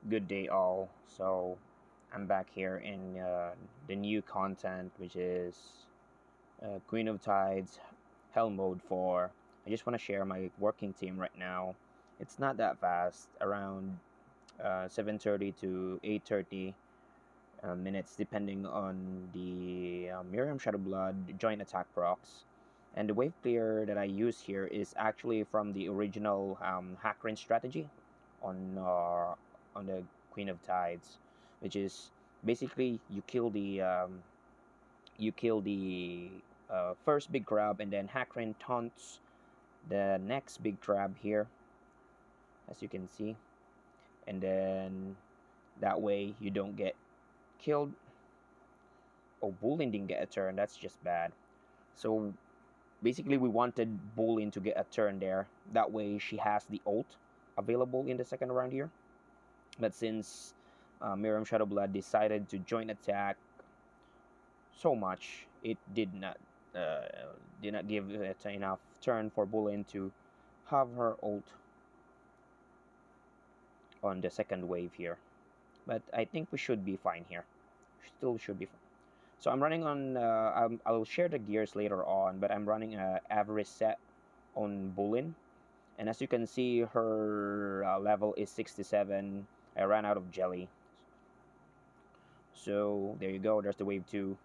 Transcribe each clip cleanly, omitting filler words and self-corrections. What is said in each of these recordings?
Good day, all. So, I'm back here in the new content, which is Queen of Tides, Hellmode 4. I just want to share my working team right now. It's not that fast, around 7:30 to 8:30 minutes, depending on the Miriam Shadowblood joint attack procs. And the wave clear that I use here is actually from the original hack range strategy on the Queen of Tides, which is basically you kill the first big crab and then hack range taunts the next big crab here, as you can see, and then that way you don't get killed. Oh, Bulin didn't get a turn. That's just bad. So basically, we wanted Bulin to get a turn there. That way, she has the ult available in the second round here. But since Miriam Shadowblood decided to join attack so much, it did not give it enough turn for Bulin to have her ult on the second wave here. But I think we should be fine here. Still should be fine. So I'm running on. I'll share the gears later on, but I'm running a average set on Bulin, and as you can see, her level is 67. I ran out of jelly, so there you go. There's the wave two.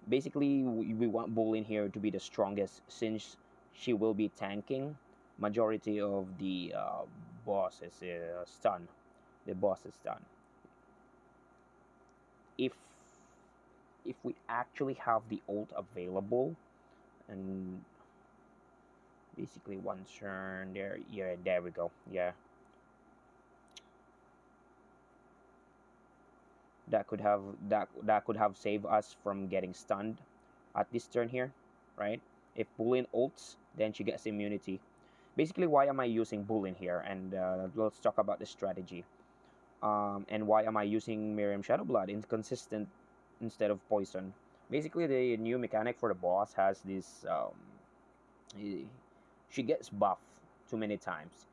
Basically, we want Bulin here to be the strongest since she will be tanking majority of the boss is stun. The boss is stun. If we actually have the ult available and basically one turn there, yeah, there we go, yeah, that could have saved us from getting stunned at this turn here, right? If Bulin ults, then she gets immunity. Basically, why am I using Bulin here? And let's talk about the strategy. And why am I using Miriam Shadowblood inconsistent instead of poison? Basically, the new mechanic for the boss has this. She gets buffed too many times.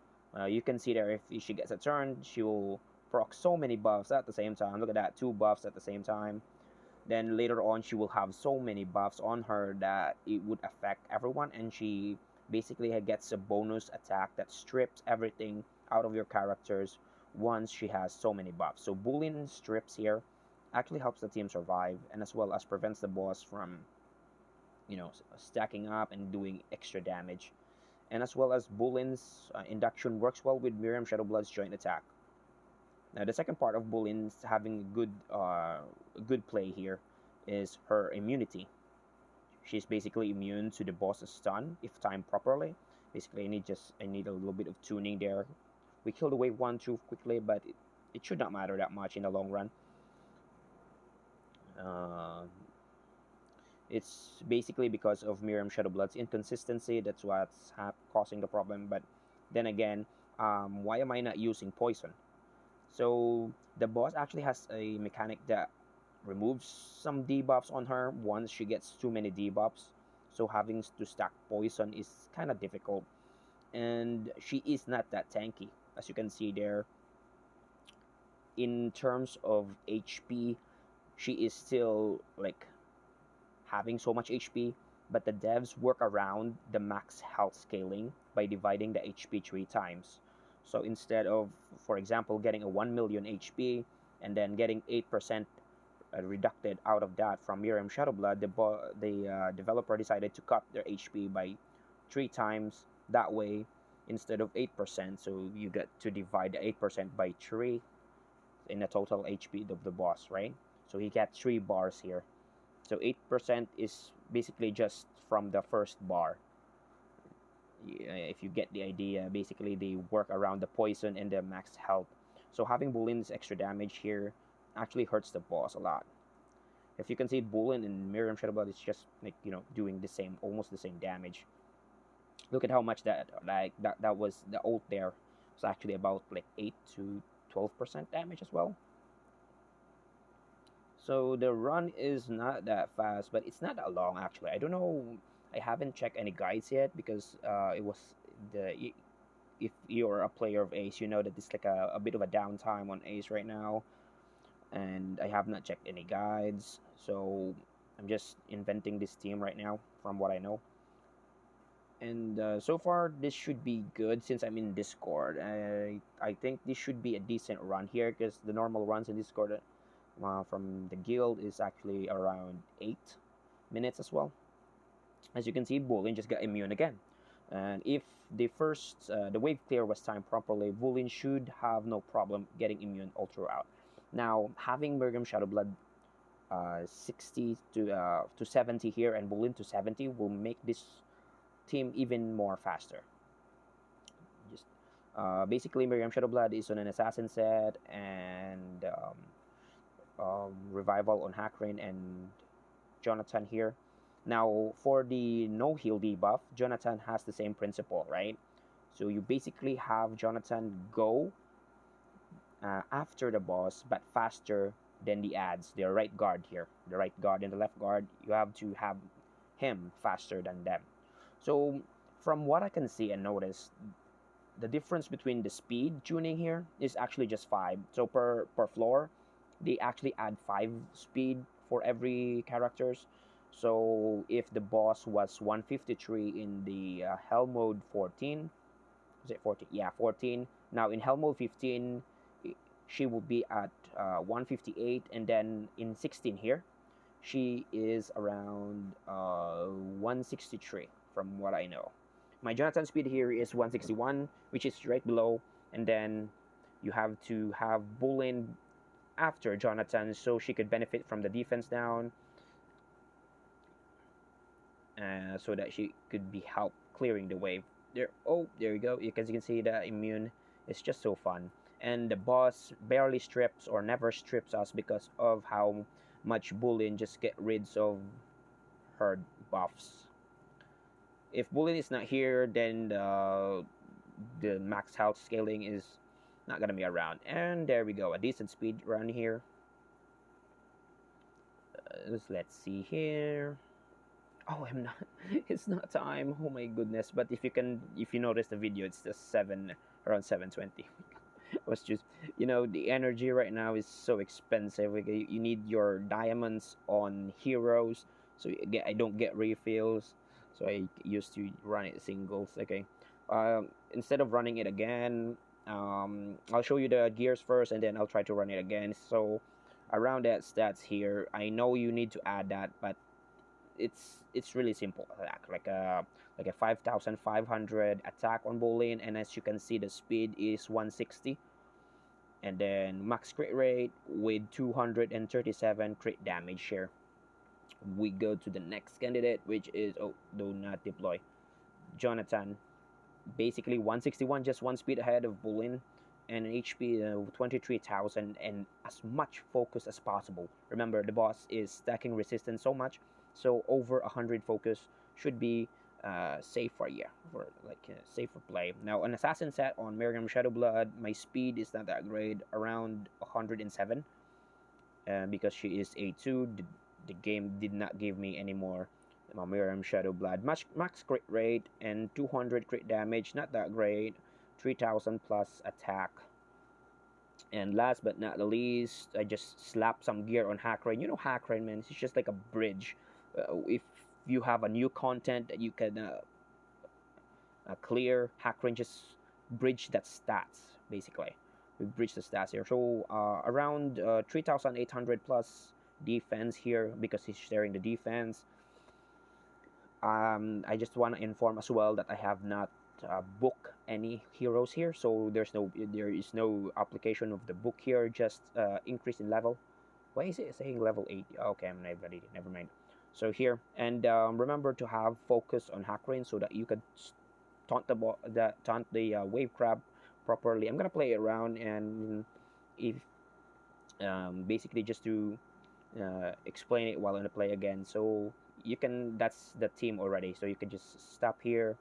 You can see there if she gets a turn, she will proc so many buffs at the same time. Look at that, two buffs at the same time. Then later on, she will have so many buffs on her that it would affect everyone, and she basically gets a bonus attack that strips everything out of your characters once she has so many buffs. So Boolean strips here actually helps the team survive, and as well as prevents the boss from stacking up and doing extra damage. And as well as Boolean's induction works well with Miriam Shadowblood's joint attack. Now the second part of Boolean's having good play here is her immunity. She's basically immune to the boss's stun if timed properly. Basically, I need a little bit of tuning there. We killed the wave one too quickly, but it should not matter that much in the long run. Uh, it's basically because of Miriam Shadowblood's inconsistency. That's what's causing the problem. But then again, why am I not using poison? So the boss actually has a mechanic that removes some debuffs on her once she gets too many debuffs. So having to stack poison is kind of difficult. And she is not that tanky. As you can see there, in terms of HP, she is still like having so much HP, but the devs work around the max health scaling by dividing the HP three times. So instead of, for example, getting a 1 million HP and then getting 8% reducted out of that from Miriam Shadowblood, the developer decided to cut their HP by three times that way instead of 8%. So you get to divide the 8% by three in the total HP of the boss, right? So he got 3 bars here. So 8% is basically just from the first bar. If you get the idea, basically they work around the poison and the max health. So having Boolean's extra damage here actually hurts the boss a lot. If you can see Boolean and Miriam Shadowblood, it's just like doing the same, almost the same damage. Look at how much that was the ult there. It's actually about like 8 to 12% damage as well. So the run is not that fast, but it's not that long actually. I don't know. I haven't checked any guides yet because it was the if you're a player of Ace, you know that it's like a bit of a downtime on Ace right now, and I have not checked any guides, so I'm just inventing this team right now from what I know. And so far, this should be good since I'm in Discord. I think this should be a decent run here because the normal runs in Discord from the guild is actually around 8 minutes as well. As you can see, Bulin just got immune again. And if the wave clear was timed properly, Bulin should have no problem getting immune all throughout. Now, having Mergam Shadowblood 60 to 70 here and Bulin to 70 will make this team even more faster. Just basically, Miriam Shadowblood is on an assassin set, and revival on Hackrain and Jonathan here. Now, for the no heal debuff, Jonathan has the same principle, right? So you basically have Jonathan go after the boss, but faster than the ads. The right guard here, the right guard and the left guard, you have to have him faster than them. So from what I can see and notice, the difference between the speed tuning here is actually just 5. So per floor, they actually add 5 speed for every characters. So if the boss was 153 in the Hellmode 14, is it 14? Yeah, 14. Now in Hellmode 15, she will be at 158, and then in 16 here, she is around 163 from what I know. My Jonathan speed here is 161, which is right below, and then you have to have Bulin after Jonathan so she could benefit from the defense down, so that she could be help clearing the wave. There, oh, there you go. You can see the immune. It's just so fun, and the boss barely strips or never strips us because of how much Bulin just get rid of her buffs. If Bulin is not here, then the max health scaling is not gonna be around. And there we go, a decent speed run here. Let's see here. Oh, I'm not. It's not time. Oh my goodness! But if you notice the video, it's just around 7:20. I was just, the energy right now is so expensive. Like, you need your diamonds on heroes, so I don't get refills. So I used to run it singles. Okay, instead of running it again, I'll show you the gears first, and then I'll try to run it again. So around that stats here, I know you need to add that, but it's really simple attack, like a 5,500 attack on Bolin, and as you can see, the speed is 160, and then max crit rate with 237 crit damage here. We go to the next candidate, which is, oh, do not deploy, Jonathan. Basically 161, just one speed ahead of Bolin, and an HP 23,000, and as much focus as possible. Remember, the boss is stacking resistance so much, so over 100 focus should be safe for safe for play. Now, an assassin set on Miriam Shadowblood, my speed is not that great, around 107, because she is A2. The game did not give me any more Miriam Shadowblood. Max crit rate and 200 crit damage, not that great. 3,000 plus attack. And last but not the least, I just slapped some gear on Hackrain. You know Hackrain, man, it's just like a bridge. If you have a new content that you can clear, Hackrain just bridge that stats, basically. We bridge the stats here. So around 3,800 plus defense here because he's sharing the defense. I just want to inform as well that I have not book any heroes here, so there is no application of the book here, just increase in level. Why is it saying level 8? Okay, I'm not ready, never mind. So here, and remember to have focus on Hackrain so that you could taunt the wave crab properly. I'm gonna play it around, and if basically just to explain it while in the play again, so that's the team already, so you can just stop here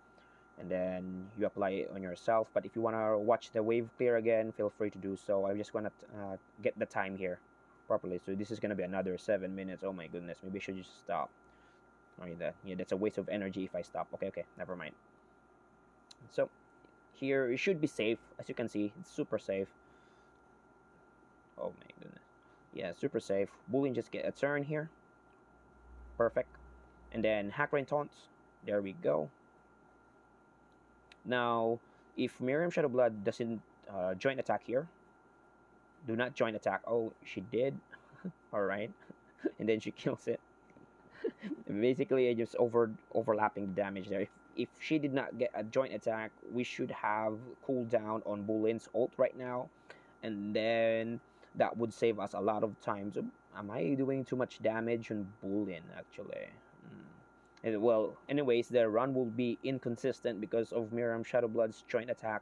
and then you apply it on yourself. But if you want to watch the wave clear again, feel free to do so. I just want to get the time here properly. So this is going to be another 7 minutes. Oh my goodness, maybe I should just stop. Yeah, that's a waste of energy if I stop. Okay, never mind. So here it should be safe. As you can see, it's super safe. Oh my goodness. Yeah, super safe. Boolean just get a turn here. Perfect. And then hack rain taunts. There we go. Now, if Miriam Shadowblood doesn't join attack here, do not join attack. Oh, she did. All right. And then she kills it. Basically, I just overlapping the damage there. If she did not get a joint attack, we should have cooldown on Boolean's ult right now, and then that would save us a lot of time. So, am I doing too much damage on Boolean actually? And, well, anyways, the run will be inconsistent because of Miriam Shadowblood's joint attack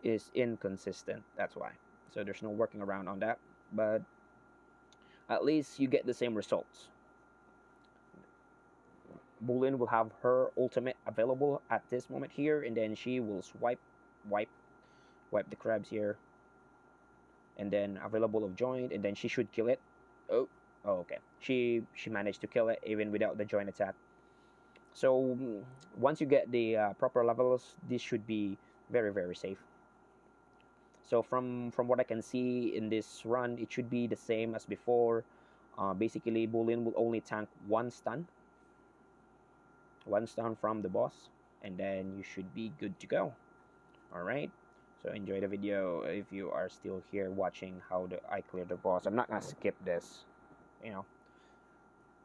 is inconsistent. That's why. So there's no working around on that. But at least you get the same results. Boolean will have her ultimate available at this moment here, and then she will wipe the crabs here, and then available of joint, and then she should kill it. Oh, okay. She managed to kill it even without the joint attack. So once you get the proper levels, this should be very safe. So from what I can see in this run, it should be the same as before. Basically, Boolean will only tank one stun from the boss, and then you should be good to go. All right, so enjoy the video if you are still here watching how I clear the boss. I'm not gonna skip this, you know.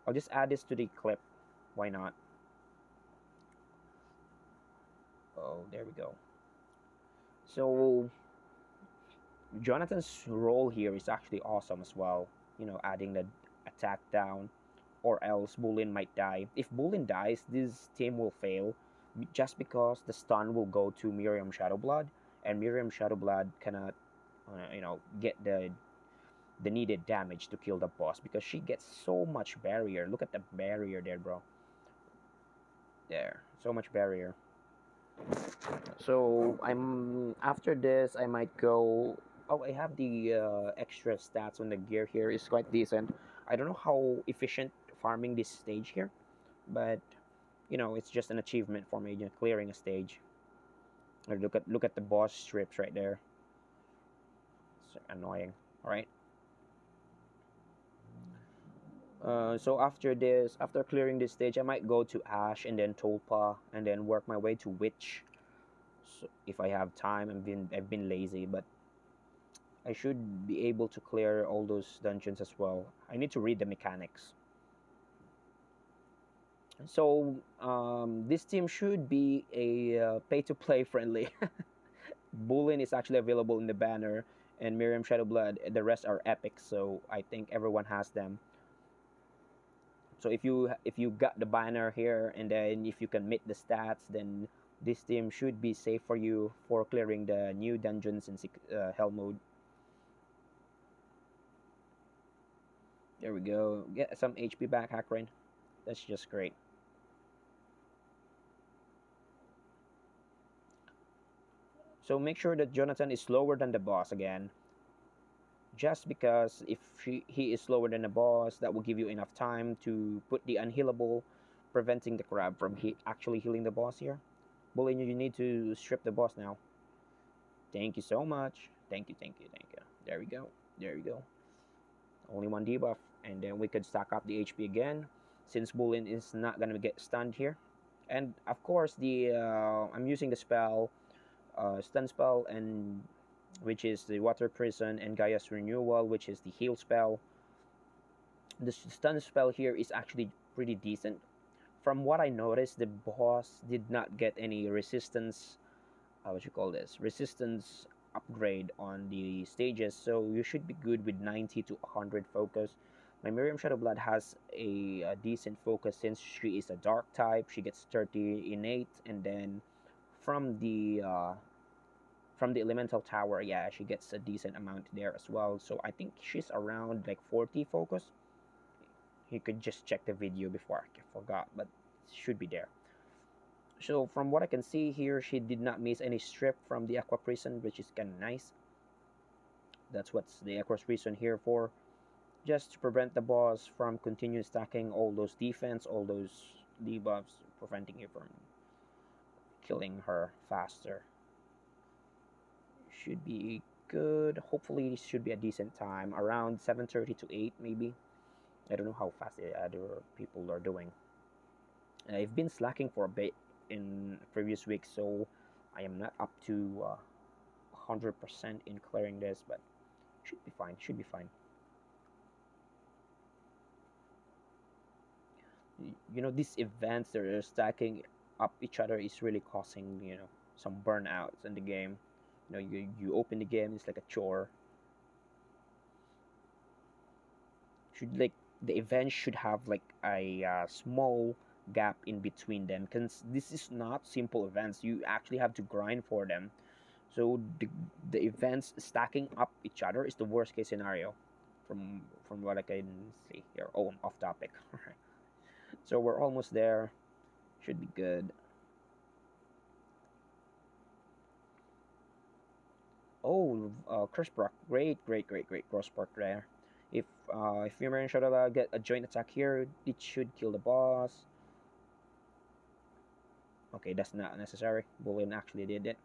I'll just add this to the clip. Why not? Oh, there we go. So Jonathan's role here is actually awesome as well, you know, adding the attack down, or else Boolean might die. If Boolean dies, this team will fail just because the stun will go to Miriam Shadowblood, and Miriam Shadowblood cannot, you know, get the needed damage to kill the boss because she gets so much barrier. Look at the barrier there, bro. There, so much barrier. So I'm after this, I might go. Oh, I have the extra stats on the gear here. It's quite decent. I don't know how efficient farming this stage here, but you know, it's just an achievement for me, you know, clearing a stage. Or look at the boss strips right there. It's annoying. All right. So after this, after clearing this stage, I might go to Ash and then Tolpa and then work my way to Witch. So if I have time, I've been lazy, but I should be able to clear all those dungeons as well. I need to read the mechanics. So this team should be a pay-to-play friendly. Boolean is actually available in the banner, and Miriam Shadowblood. The rest are epic, so I think everyone has them. So if you got the banner here, and then if you can meet the stats, then this team should be safe for you for clearing the new dungeons in Hellmode. There we go. Get some HP back, Hackrain. That's just great. So make sure that Jonathan is slower than the boss again. Just because if he is slower than the boss, that will give you enough time to put the unhealable, preventing the crab from actually healing the boss here. Bully, you need to strip the boss now. Thank you so much. Thank you. There we go. There we go. Only one debuff, and then we could stack up the HP again, since Boolean is not gonna get stunned here. And of course, the I'm using the spell, stun spell, and which is the Water Prison, and Gaia's Renewal, which is the heal spell. The stun spell here is actually pretty decent. From what I noticed, the boss did not get any resistance. What you call this? Resistance upgrade on the stages, so you should be good with 90 to 100 focus. My Miriam Shadowblood has a decent focus since she is a dark type. She gets 30 innate, and then from the elemental tower, yeah, she gets a decent amount there as well. So I think she's around like 40 focus. You could just check the video before, I forgot, but it should be there. So from what I can see here, she did not miss any strip from the Aqua Prison, which is kind of nice. That's what's the Aqua Prison here for, just to prevent the boss from continuing stacking all those defense, all those debuffs, preventing you from killing her faster. should be good. Hopefully, this should be a decent time, around 7:30 to 8 maybe. I don't know how fast the other people are doing. I've been slacking for a bit in previous weeks, so I am not up to 100% in clearing this, but should be fine. Should be fine. These events that are stacking up each other is really causing some burnouts in the game. You open the game, it's like a chore. Should like the event should have like a small gap in between them, because this is not simple events. You actually have to grind for them. So the events stacking up each other is the worst case scenario, from what I can see here. Oh, I'm off topic. So we're almost there. Should be good. Oh, Crossbark. Great, great, great, great Crossbark there. If Fumer should get a joint attack here, it should kill the boss. Okay, that's not necessary. Boolean actually did it.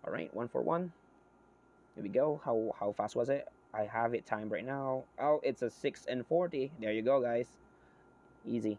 Alright, 1 for 1. Here we go. How fast was it? I have it timed right now. Oh, it's a 6 and 40. There you go, guys. Easy.